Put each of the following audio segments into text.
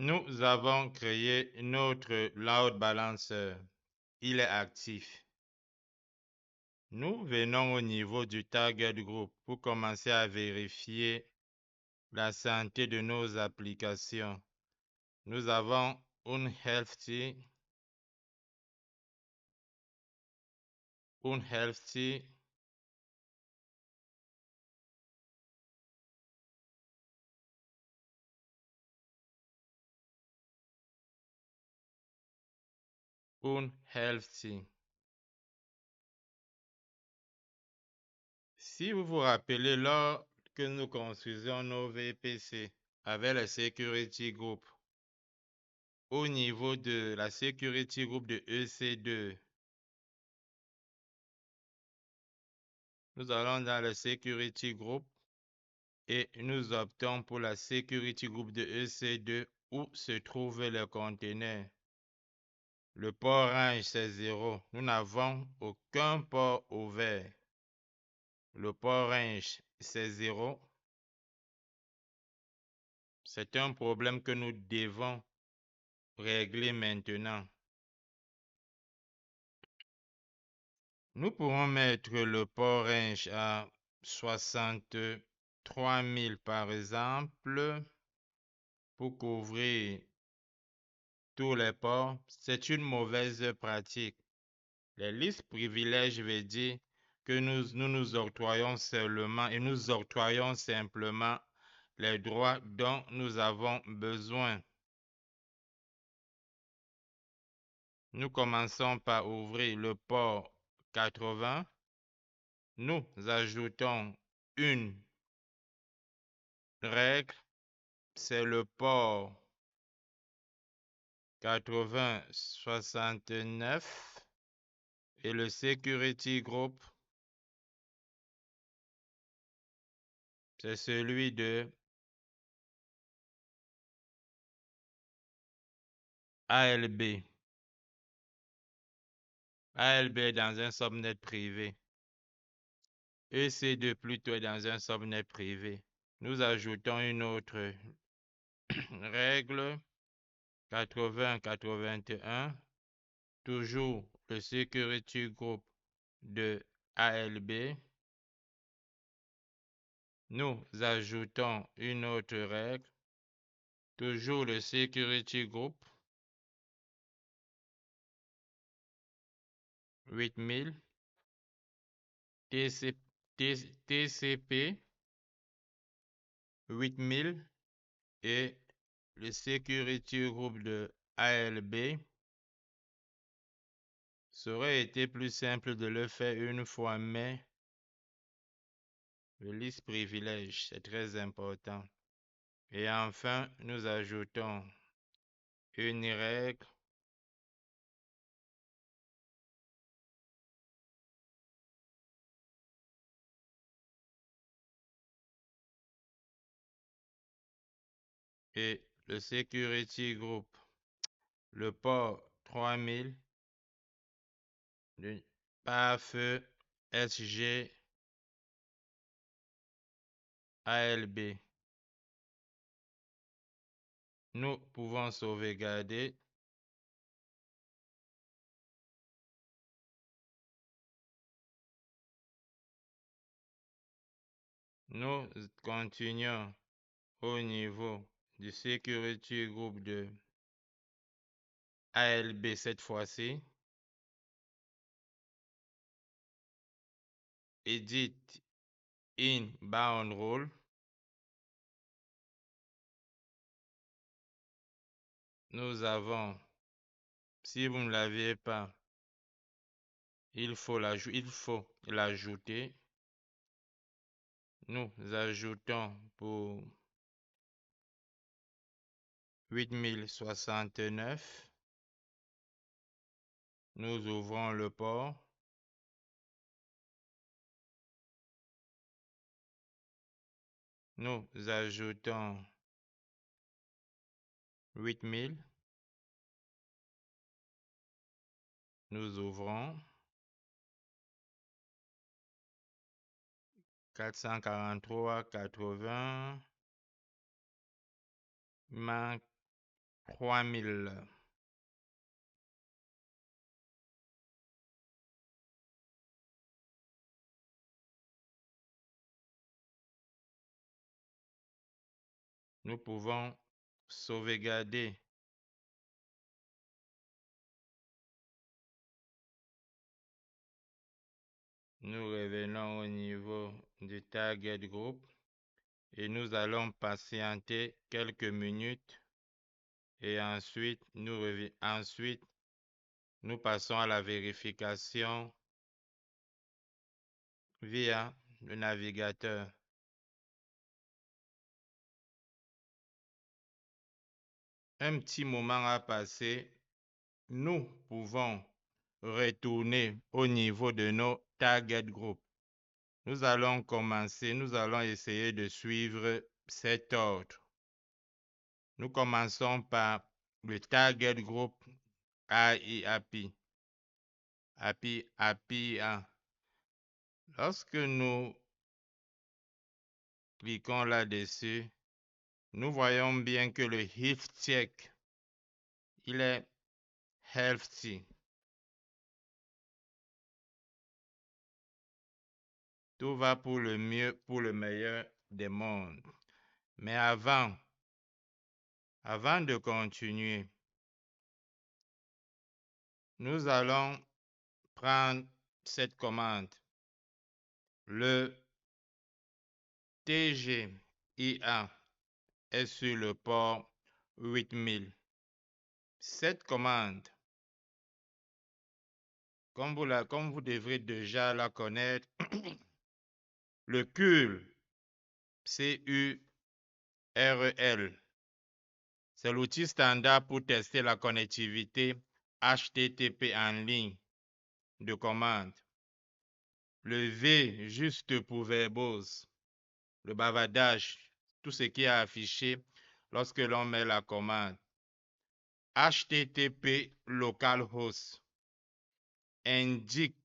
Nous avons créé notre load balancer. Il est actif. Nous venons au niveau du target group pour commencer à vérifier la santé de nos applications. Nous avons unhealthy, unhealthy, unhealthy. Si vous vous rappelez, lors que nous construisions nos VPC avec le Security Group, au niveau de la Security Group de EC2, nous allons dans le Security Group et nous optons pour la Security Group de EC2 où se trouve le conteneur. Le port range c'est 0. Nous n'avons aucun port ouvert. Le port range c'est 0. C'est un problème que nous devons régler maintenant. Nous pourrons mettre le port range à 63 000 par exemple pour couvrir tous les ports. C'est une mauvaise pratique. Les listes privilèges veut dire que nous octroyons seulement et nous octroyons simplement les droits dont nous avons besoin. Nous commençons par ouvrir le port 80. Nous ajoutons une règle, c'est le port 8069 et le security group, c'est celui de ALB. ALB est dans un subnet privé. EC2 plutôt est dans un subnet privé. Nous ajoutons une autre règle 8081, toujours le security group de ALB. Nous ajoutons une autre règle, toujours le security group 8000 TCP 8000 et le security group de ALB. Ça aurait été plus simple de le faire une fois, mais le liste privilège, c'est très important. Et enfin, nous ajoutons une règle et le security group, le port 3000, le PAF SG ALB. Nous pouvons sauvegarder. Nous continuons au niveau du security group de ALB cette fois-ci. Edit inbound rule. Nous avons, si vous ne l'aviez pas, il faut l'ajouter. Nous ajoutons pour 8069. Nous ouvrons le port. Nous ajoutons 8000. Nous ouvrons 443 80. 3000. Nous pouvons sauvegarder. Nous revenons au niveau du target group et nous allons patienter quelques minutes et ensuite nous passons à la vérification via le navigateur. Un petit moment a passé, nous pouvons retourner au niveau de nos target group. Nous allons essayer de suivre cet ordre. Nous commençons par le target group AIAPI. API 1. Lorsque nous cliquons là-dessus, nous voyons bien que le health check, il est healthy. Tout va pour le mieux, pour le meilleur des mondes. Mais avant de continuer, nous allons prendre cette commande. Le TGIA est sur le port 8000. Cette commande, comme vous devrez déjà la connaître, le CURL, CURL, c'est l'outil standard pour tester la connectivité HTTP en ligne de commande. Le V, juste pour verbose, le bavardage, tout ce qui est affiché lorsque l'on met la commande. HTTP localhost indique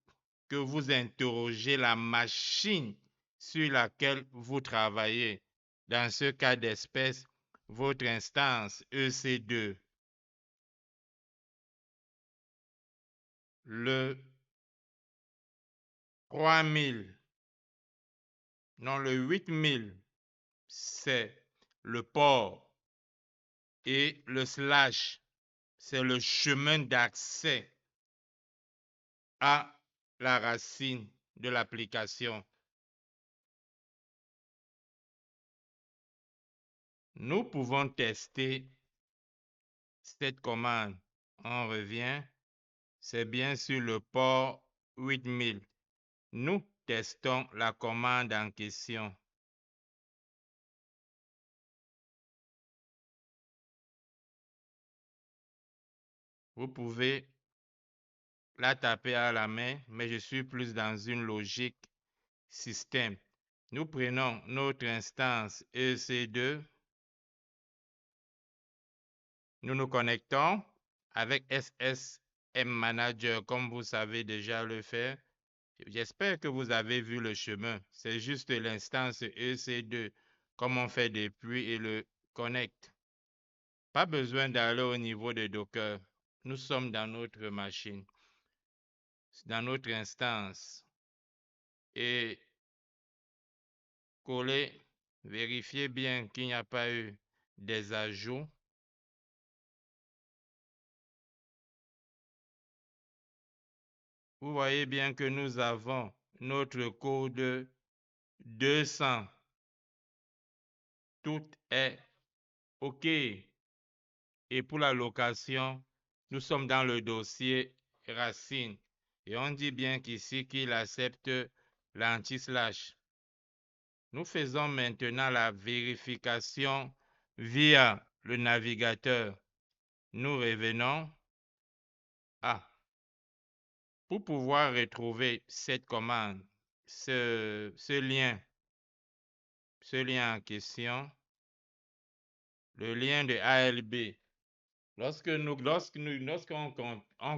que vous interrogez la machine sur laquelle vous travaillez. Dans ce cas d'espèce, votre instance EC2. Le 3000, non le 8000, c'est le port et le slash, c'est le chemin d'accès à la racine de l'application. Nous pouvons tester cette commande. On revient, c'est bien sur le port 8000. Nous testons la commande en question. Vous pouvez la taper à la main, mais je suis plus dans une logique système. Nous prenons notre instance EC2. Nous nous connectons avec SSM Manager comme vous savez déjà le faire. J'espère que vous avez vu le chemin. C'est juste l'instance EC2 comme on fait depuis et le connecte. Pas besoin d'aller au niveau de Docker. Nous sommes dans notre machine, dans notre instance. Et coller, vérifiez bien qu'il n'y a pas eu des ajouts. Vous voyez bien que nous avons notre code 200. Tout est OK. Et pour la location, nous sommes dans le dossier racine. Et on dit bien qu'ici qu'il accepte l'anti-slash. Nous faisons maintenant la vérification via le navigateur. Nous revenons pour pouvoir retrouver cette commande, ce lien en question, le lien de ALB. Lorsqu'on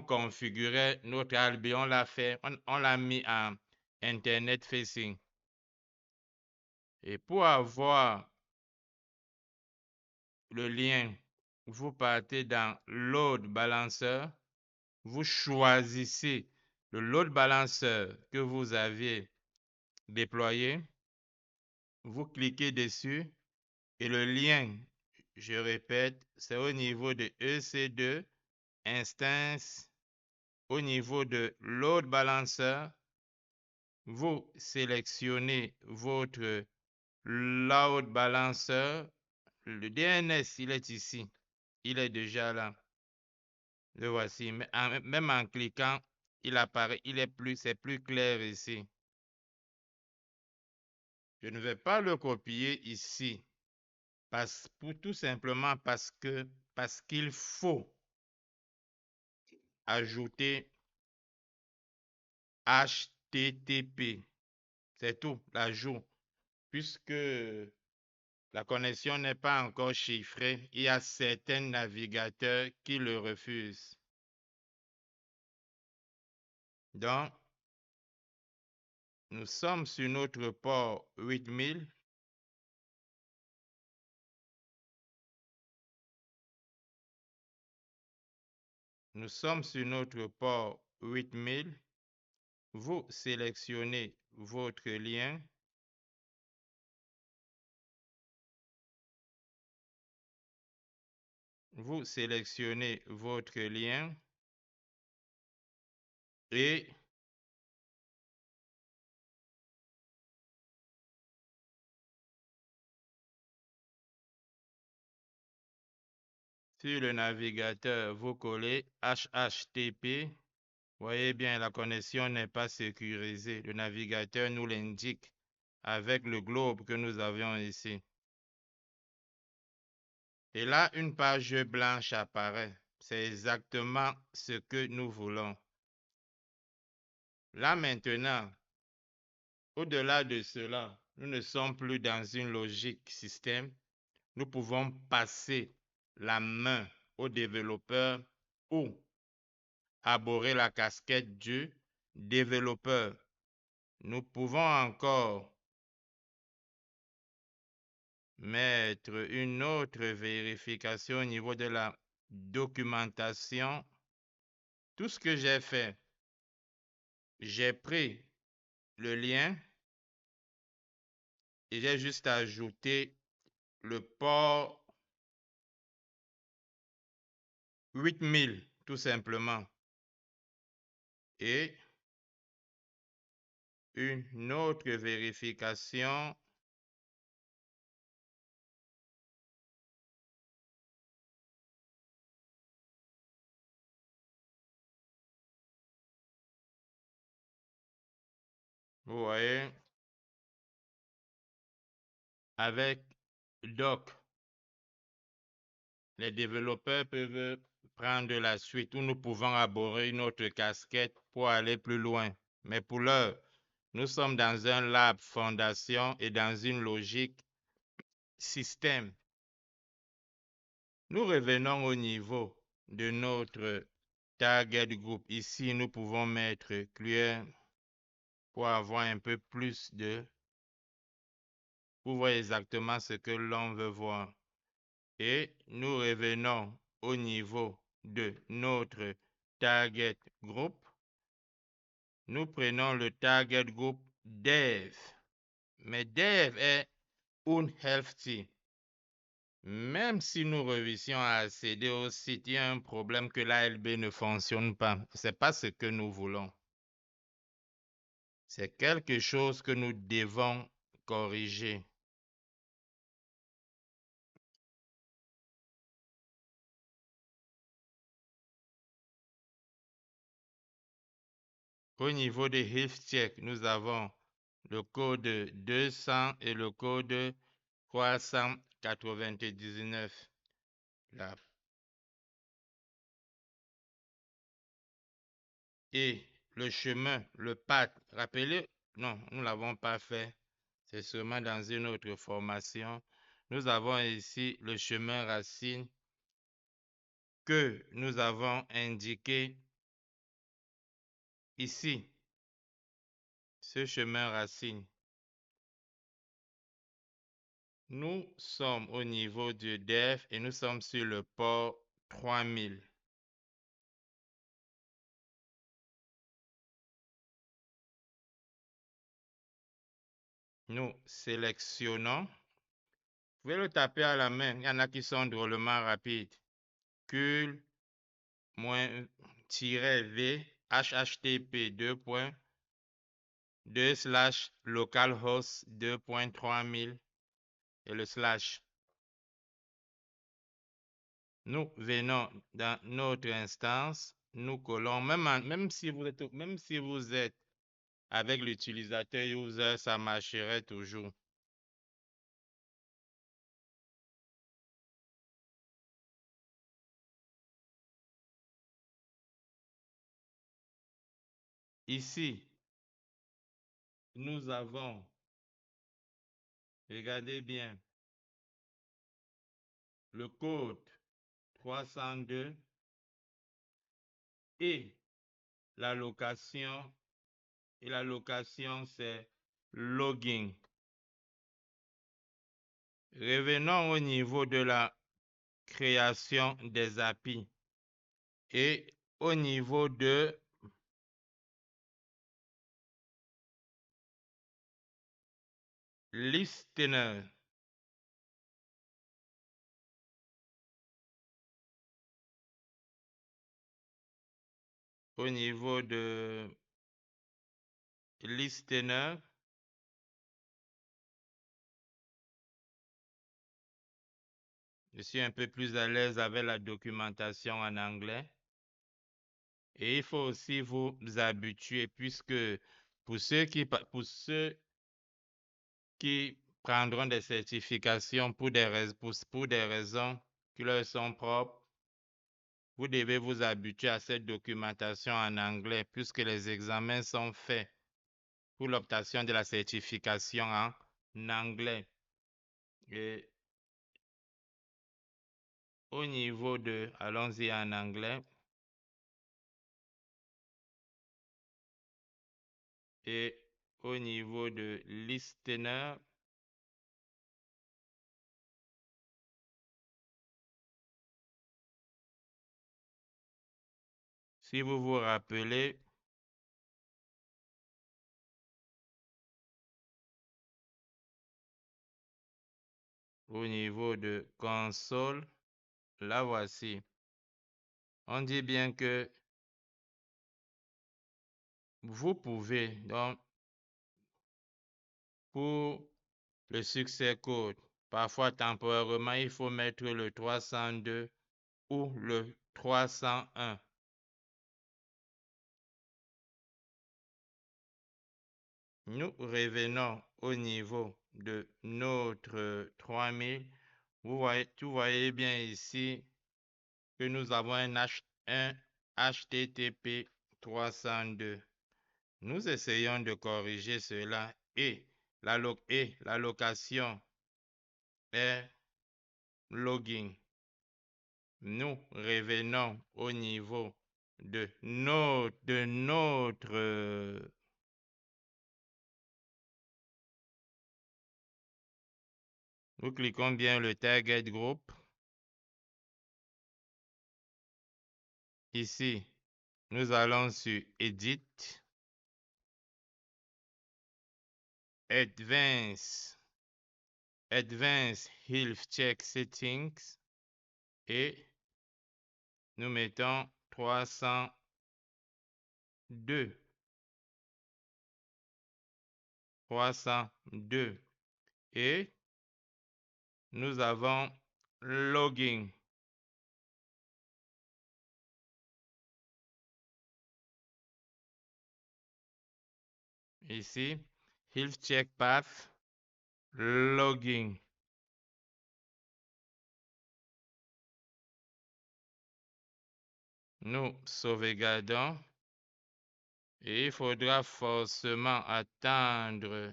configurait notre ALB, on l'a mis en Internet Facing. Et pour avoir le lien vous partez dans load balanceur, vous choisissez le load balanceur que vous aviez déployé, vous cliquez dessus et le lien, je répète, c'est au niveau de EC2, instance, au niveau de load balancer, vous sélectionnez votre load balancer. Le DNS, il est ici. Il est déjà là. Le voici. Même en cliquant, il apparaît. C'est plus clair ici. Je ne vais pas le copier ici. Tout simplement parce qu'il faut ajouter HTTP. C'est tout, l'ajout. Puisque la connexion n'est pas encore chiffrée, il y a certains navigateurs qui le refusent. Donc, nous sommes sur notre port 8000. Nous sommes sur notre port 8000. Vous sélectionnez votre lien. Vous sélectionnez votre lien et sur le navigateur, vous collez HHTP. Voyez bien, la connexion n'est pas sécurisée. Le navigateur nous l'indique avec le globe que nous avions ici. Et là, une page blanche apparaît. C'est exactement ce que nous voulons. Là maintenant, au-delà de cela, nous ne sommes plus dans une logique système. Nous pouvons passer la main au développeur ou arborer la casquette du développeur. Nous pouvons encore mettre une autre vérification au niveau de la documentation. Tout ce que j'ai fait, j'ai pris le lien et j'ai juste ajouté le port 8000 tout simplement et une autre vérification. Vous voyez, avec doc, les développeurs peuvent prendre la suite ou nous pouvons arborer une autre casquette pour aller plus loin. Mais pour l'heure, nous sommes dans un lab fondation et dans une logique système. Nous revenons au niveau de notre target group. Ici, nous pouvons mettre clear pour avoir un peu plus pour voir exactement ce que l'on veut voir. Et nous revenons au niveau de notre target group. Nous prenons le target group dev. Mais dev est unhealthy. Même si nous réussissons à accéder au site, il y a un problème que l'ALB ne fonctionne pas. Ce n'est pas ce que nous voulons. C'est quelque chose que nous devons corriger. Au niveau de HealthCheck, nous avons le code 200 et le code 399. Là. Et le chemin, le path, rappelez, non, nous ne l'avons pas fait. C'est seulement dans une autre formation. Nous avons ici le chemin racine que nous avons indiqué ici. Ce chemin racine. Nous sommes au niveau du DEF et nous sommes sur le port 3000. Nous sélectionnons. Vous pouvez le taper à la main. Il y en a qui sont drôlement rapides. Cul, -v, http, 2.2/localhost 2.3000 et le slash. Nous venons dans notre instance, nous collons, même si vous êtes avec l'utilisateur user, ça marcherait toujours. Ici, nous avons, regardez bien, le code 302 et la location, c'est logging. Revenons au niveau de la création des API et au niveau de listener. Au niveau de listener, je suis un peu plus à l'aise avec la documentation en anglais. Et il faut aussi vous habituer puisque pour ceux qui prendront des certifications pour des raisons qui leur sont propres, vous devez vous habituer à cette documentation en anglais puisque les examens sont faits pour l'obtention de la certification en anglais. Et au niveau de, allons-y en anglais, et au niveau de listener, si vous vous rappelez, au niveau de console, la voici. On dit bien que vous pouvez, donc, pour le succès code, parfois temporairement, il faut mettre le 302 ou le 301. Nous revenons au niveau de notre 3000. Vous voyez bien ici que nous avons un HTTP 302. Nous essayons de corriger cela et la location est logging. Nous revenons au niveau de notre nous cliquons bien le target group. Ici, nous allons sur Edit, Advanced Health Check Settings et nous mettons 302. Et nous avons logging. Ici, Health Check Path, logging. Nous sauvegardons et il faudra forcément attendre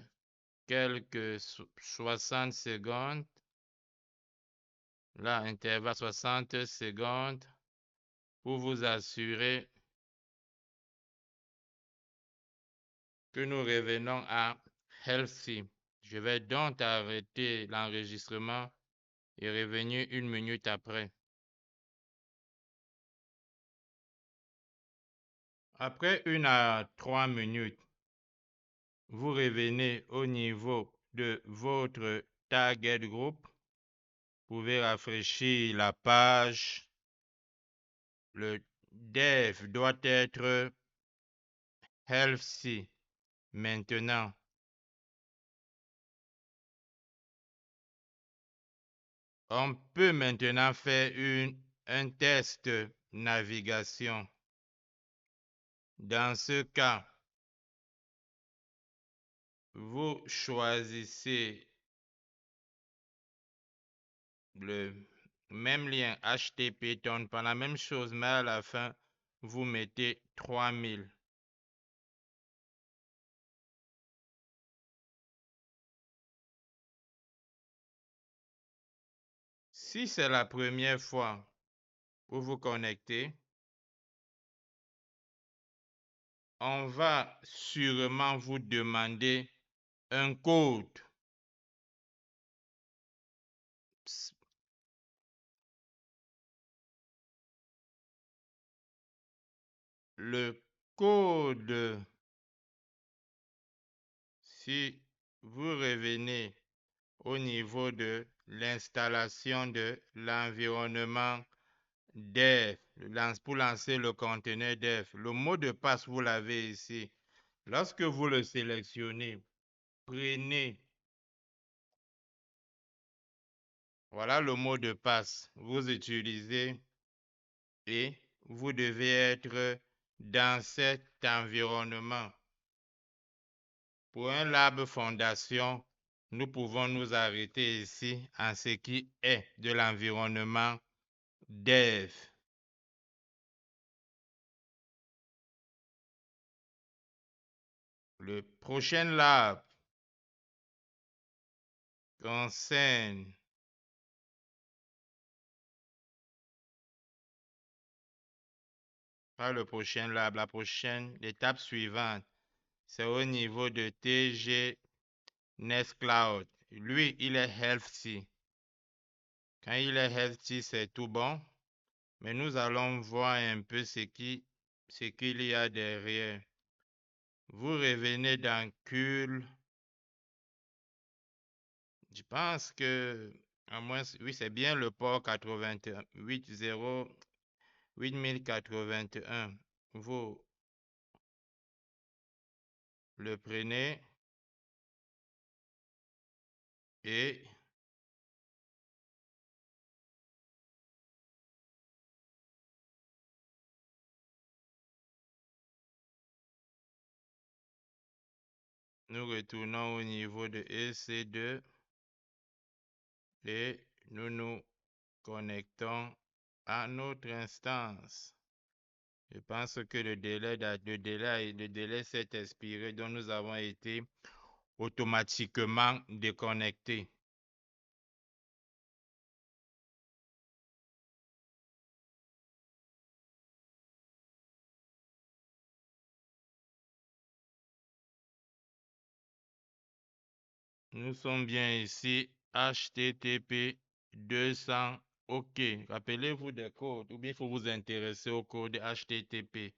quelques 60 secondes. Là, intervalle 60 secondes pour vous assurer que nous revenons à Healthy. Je vais donc arrêter l'enregistrement et revenir 1 minute après. Après 1 à 3 minutes, vous revenez au niveau de votre target group. Vous pouvez rafraîchir la page. Le dev doit être healthy maintenant. On peut maintenant faire un test navigation. Dans ce cas, vous choisissez le même lien HTTP par la même chose, mais à la fin, vous mettez 3000. Si c'est la première fois que vous connectez, on va sûrement vous demander un code. Le code, si vous revenez au niveau de l'installation de l'environnement dev, pour lancer le conteneur dev, le mot de passe, vous l'avez ici. Lorsque vous le sélectionnez, prenez, voilà le mot de passe, vous utilisez et vous devez être dans cet environnement. Pour un lab fondation, nous pouvons nous arrêter ici en ce qui est de l'environnement dev. Le prochain lab concerne pas le prochain lab, la prochaine, l'étape suivante, c'est au niveau de TG Nextcloud. Lui, il est healthy. Quand il est healthy, c'est tout bon. Mais nous allons voir un peu ce qu'il y a derrière. Vous revenez dans Curl. Je pense que, à moins, oui, c'est bien le port 81, 8081. Vous le prenez et nous retournons au niveau de EC2 et nous nous connectons à notre instance. Je pense que le délai s'est expiré, donc nous avons été automatiquement déconnectés. Nous sommes bien ici, HTTP 200, OK. Rappelez-vous des codes, ou bien il faut vous intéresser au code HTTP.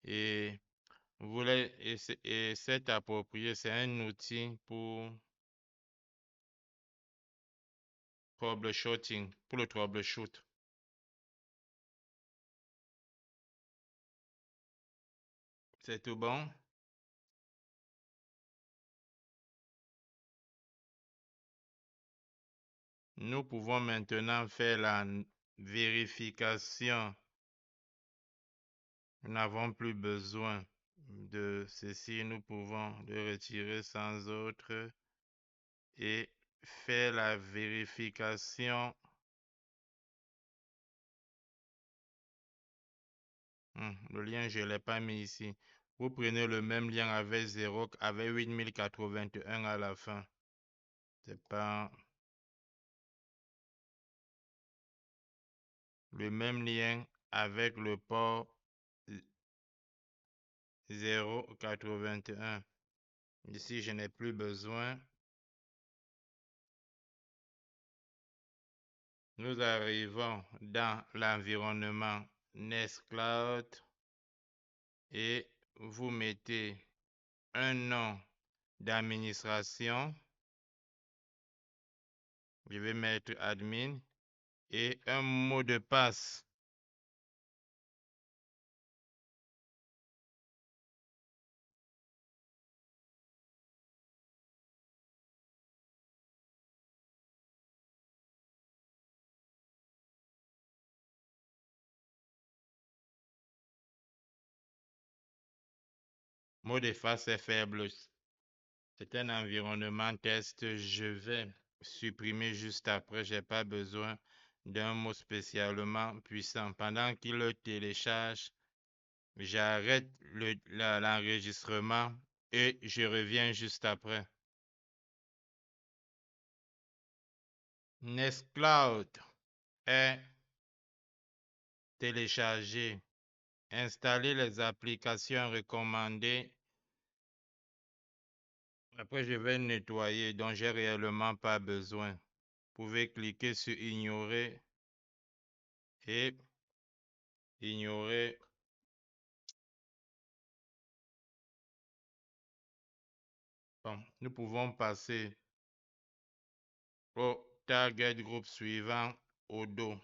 Et c'est approprié, c'est un outil pour troubleshooting, pour le troubleshoot. C'est tout bon? Nous pouvons maintenant faire la vérification. Nous n'avons plus besoin de ceci. Nous pouvons le retirer sans autre et faire la vérification. Le lien, je ne l'ai pas mis ici. Vous prenez le même lien avec 0, avec 8081 à la fin. C'est pas le même lien avec le port 081. Ici, je n'ai plus besoin. Nous arrivons dans l'environnement Nextcloud et vous mettez un nom d'administration. Je vais mettre admin et un mot de passe. Mot de passe est faible. C'est un environnement test. Je vais supprimer juste après. Je n'ai pas besoin d'un mot spécialement puissant. Pendant qu'il le télécharge, j'arrête l'enregistrement et je reviens juste après. Nextcloud est téléchargé. Installer les applications recommandées. Après, je vais nettoyer, dont j'ai réellement pas besoin. Vous pouvez cliquer sur ignorer et ignorer. Bon, nous pouvons passer au target group suivant, Odo.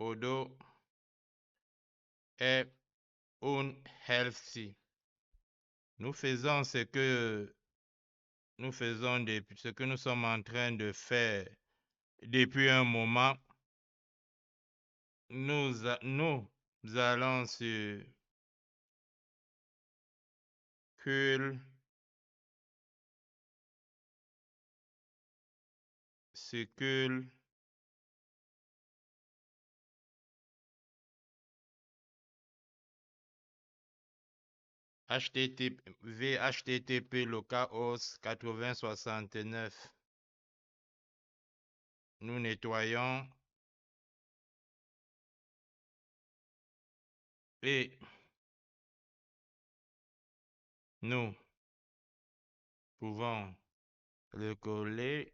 Odo est unhealthy. Nous faisons ce que nous sommes en train de faire depuis un moment. Nous allons sur curl, http localhost 8069. Nous nettoyons et nous pouvons le coller.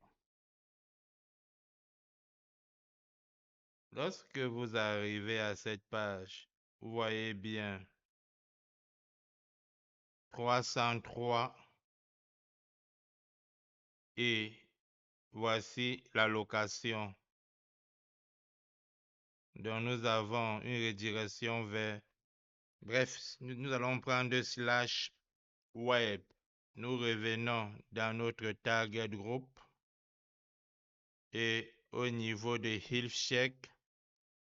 Lorsque vous arrivez à cette page, vous voyez bien 303 et voici la location. Donc nous avons une redirection vers... Bref, nous allons prendre slash web. Nous revenons dans notre target group et au niveau de health check,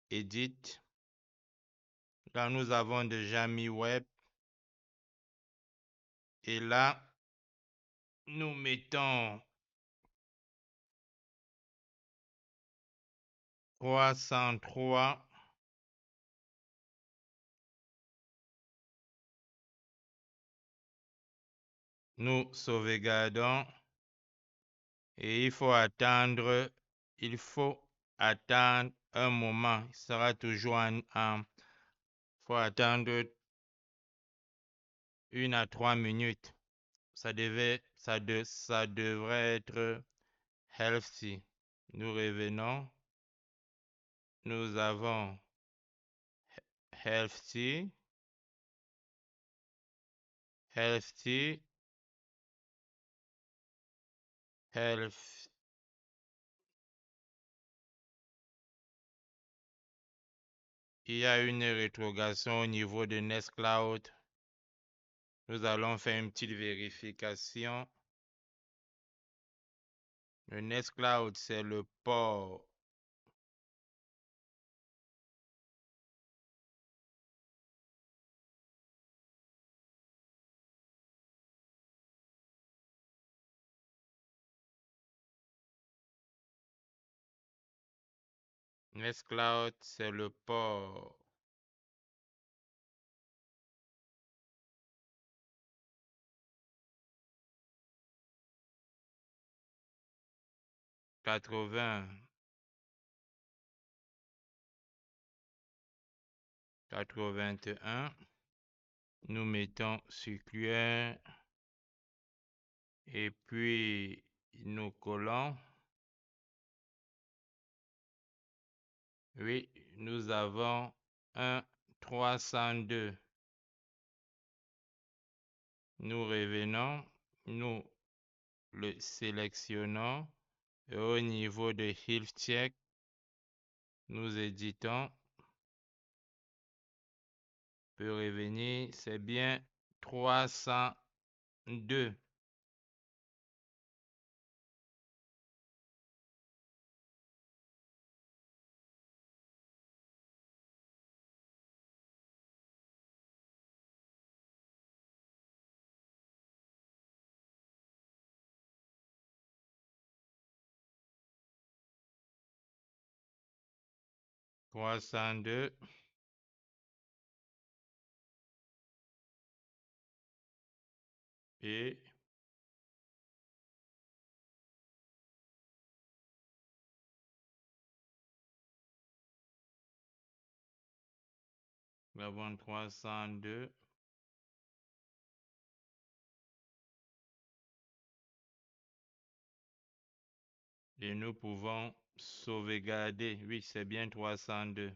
edit. Là, nous avons déjà mis web. Et là, nous mettons 303. Nous sauvegardons et il faut attendre un moment. Il sera toujours faut attendre 1 à 3 minutes. Ça devrait être healthy. Nous revenons. Nous avons healthy. Health. Il y a une rétrogression au niveau de Nextcloud. Nous allons faire une petite vérification. Le Nextcloud, c'est le port. Nextcloud, c'est le port. Quatre-vingts. Nous mettons circulaire et puis nous collons. Oui, nous avons un 302. Nous revenons, nous le sélectionnons et au niveau de Health Check, nous éditons. Peut revenir, c'est bien 302. Et nous avons 302. Et nous pouvons sauvegarder. Oui, c'est bien 302.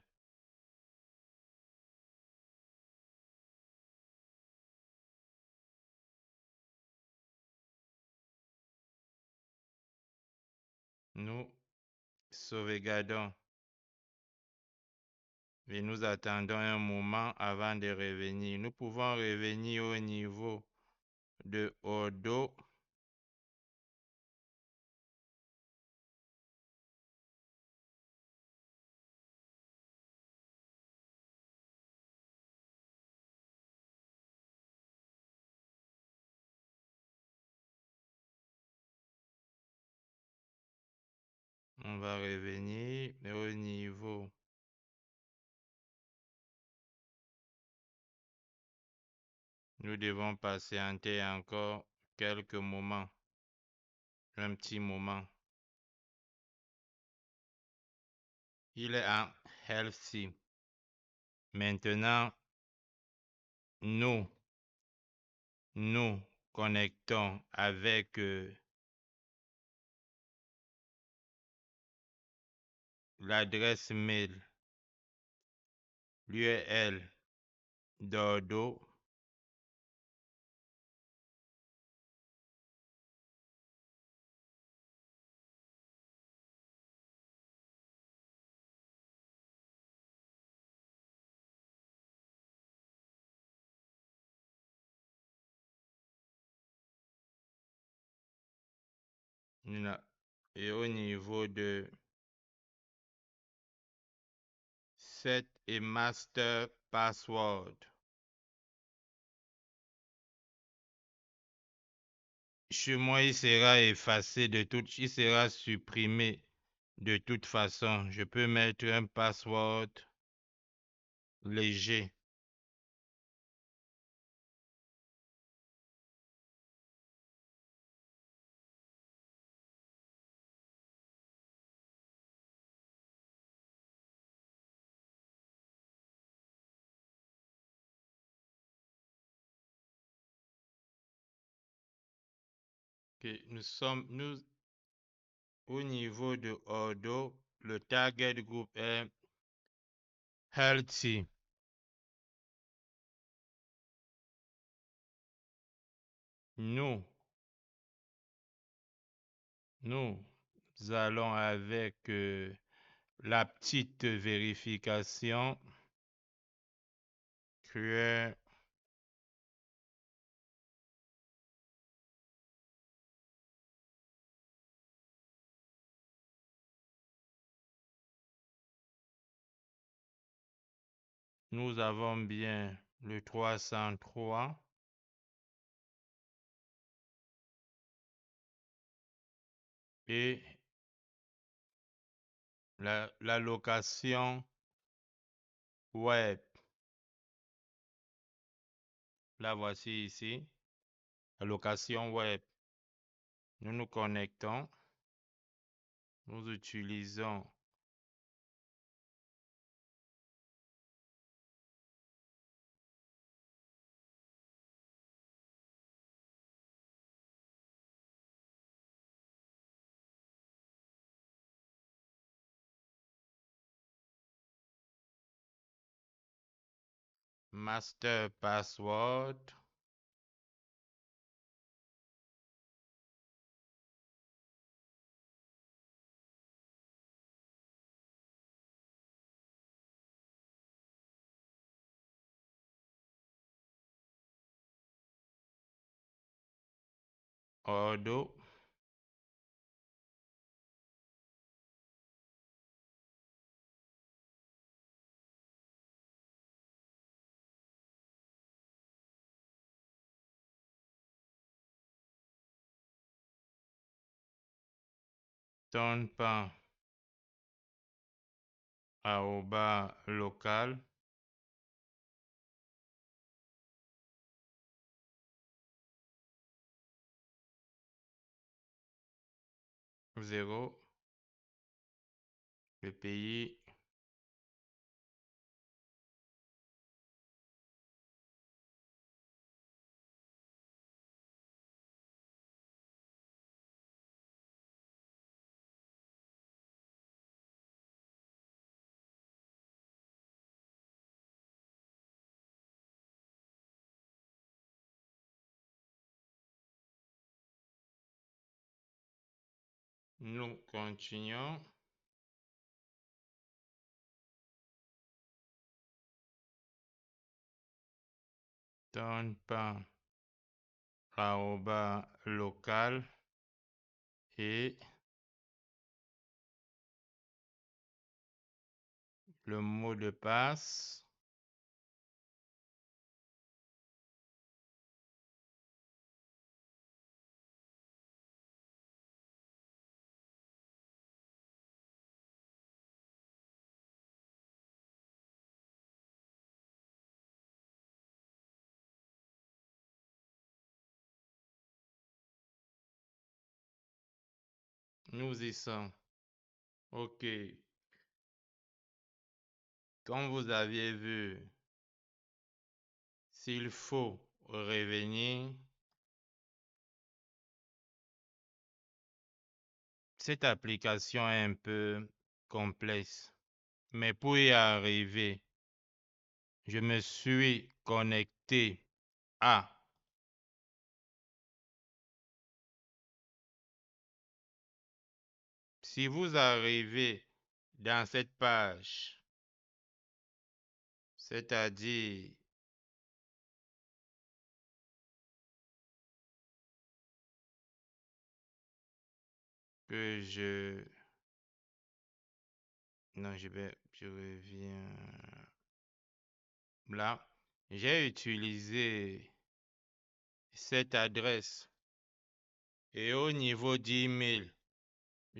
Nous sauvegardons. Et nous attendons un moment avant de revenir. Nous pouvons revenir au niveau de Odo. On va revenir au niveau. Nous devons patienter encore quelques moments. Un petit moment. Il est en healthy. Maintenant, nous nous connectons avec l'adresse mail l'URL d'Ordo. Et au niveau de set et master password. Chez moi, il sera effacé de tout, il sera supprimé de toute façon. Je peux mettre un password léger. Que nous au niveau de Ordo, le target group est healthy. Nous allons avec la petite vérification. Create. Nous avons bien le 303. Et la location web. La voici ici. La location web. Nous nous connectons. Nous utilisons master password, ordo, tonpan, arroba local, 0, le pays, nous continuons. Tonpan, arroba local et le mot de passe. Nous y sommes. OK. Comme vous aviez vu, s'il faut revenir, cette application est un peu complexe. Mais pour y arriver, je me suis connecté à si vous arrivez dans cette page, c'est-à-dire que non, je reviens là. J'ai utilisé cette adresse et au niveau d'email,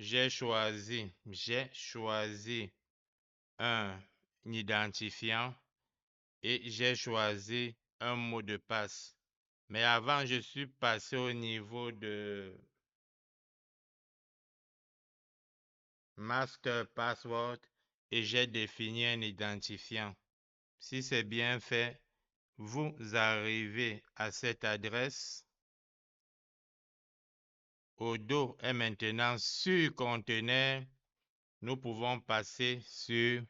j'ai choisi un identifiant et j'ai choisi un mot de passe. Mais avant, je suis passé au niveau de master password et j'ai défini un identifiant. Si c'est bien fait, vous arrivez à cette adresse. Odoo est maintenant sur conteneur. Nous pouvons passer sur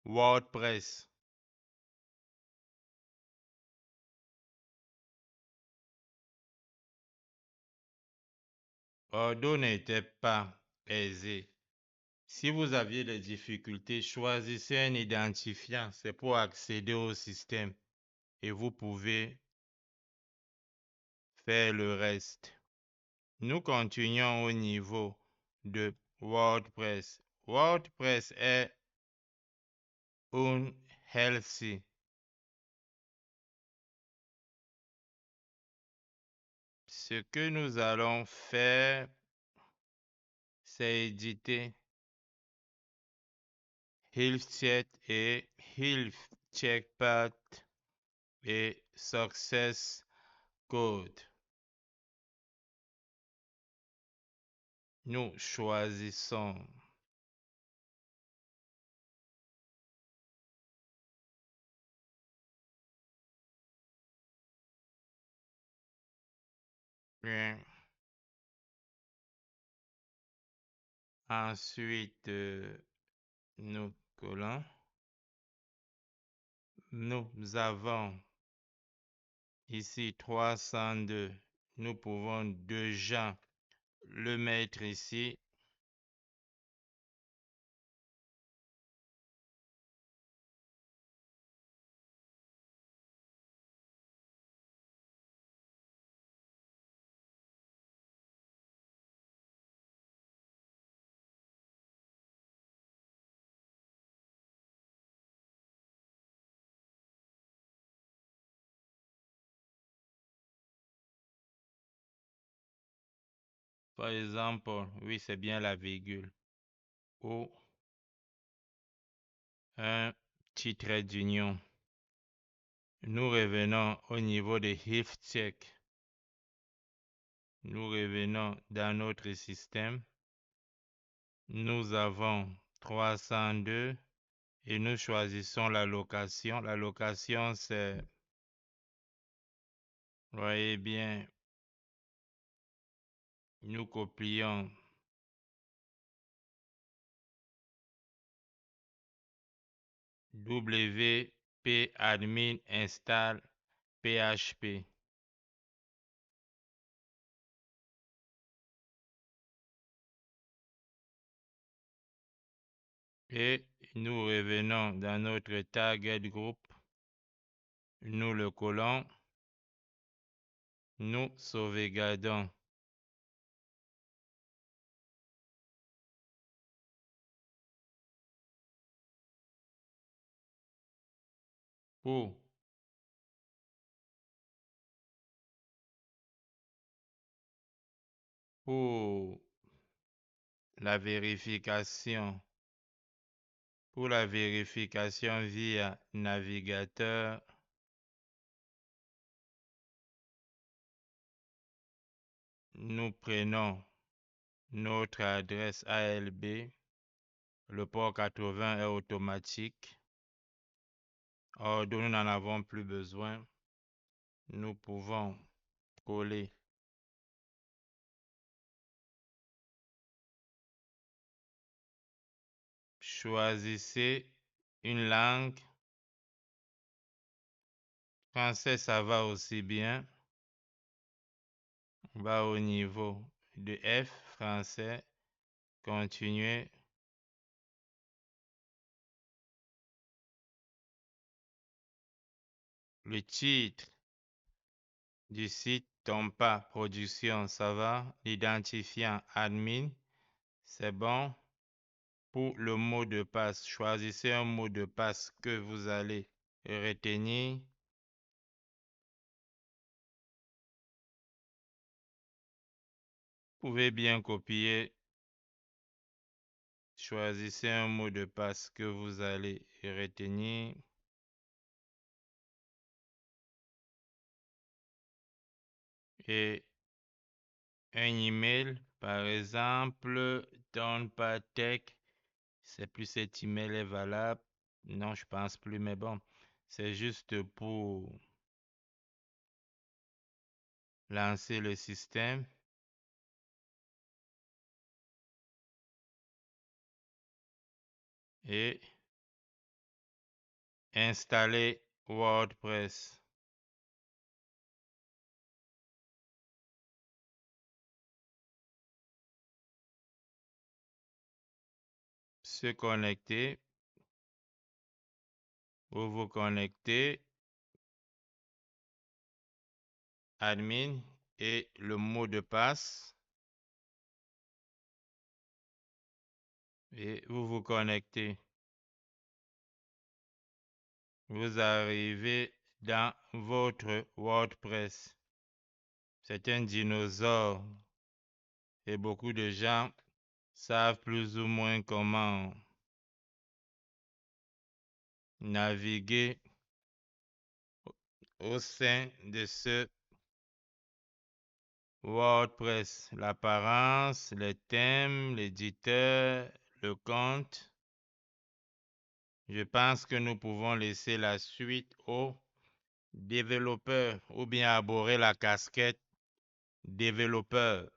WordPress. Odoo n'était pas aisé. Si vous aviez des difficultés, choisissez un identifiant. C'est pour accéder au système et vous pouvez faire le reste. Nous continuons au niveau de WordPress. WordPress est un healthy. Ce que nous allons faire, c'est éditer HealthChat et HealthCheckPad et Success Code. Nous choisissons bien. Ensuite, nous collons Nous avons ici 302. Nous pouvons déjà le mettre ici. Par exemple, oui, c'est bien la virgule. Ou un petit trait d'union. Nous revenons au niveau de if check. Nous revenons dans notre système. Nous avons 302 et nous choisissons la location. La location, c'est, voyez bien, nous copions wp admin install php. Et nous revenons dans notre target group. Nous le collons. Nous sauvegardons. Pour la vérification. Pour la vérification via navigateur, nous prenons notre adresse ALB. Le port 80 est automatique. Or, nous n'en avons plus besoin. Nous pouvons coller. Choisissez une langue. Français, ça va aussi bien. On va au niveau de F, français. Continuez. Le titre du site Tompa Production, ça va. L'identifiant admin, c'est bon. Pour le mot de passe, choisissez un mot de passe que vous allez retenir. Vous pouvez bien copier. Choisissez un mot de passe que vous allez retenir. Et un email, par exemple, Tonpatech, c'est plus cet email est valable. Non, je pense plus, mais bon, c'est juste pour lancer le système. Et installer WordPress. Se connecter. Vous vous connectez. Admin et le mot de passe. Et vous vous connectez. Vous arrivez dans votre WordPress. C'est un dinosaure et beaucoup de gens savent plus ou moins comment naviguer au sein de ce WordPress. L'apparence, les thèmes, l'éditeur, le compte. Je pense que nous pouvons laisser la suite aux développeurs ou bien aborder la casquette développeur.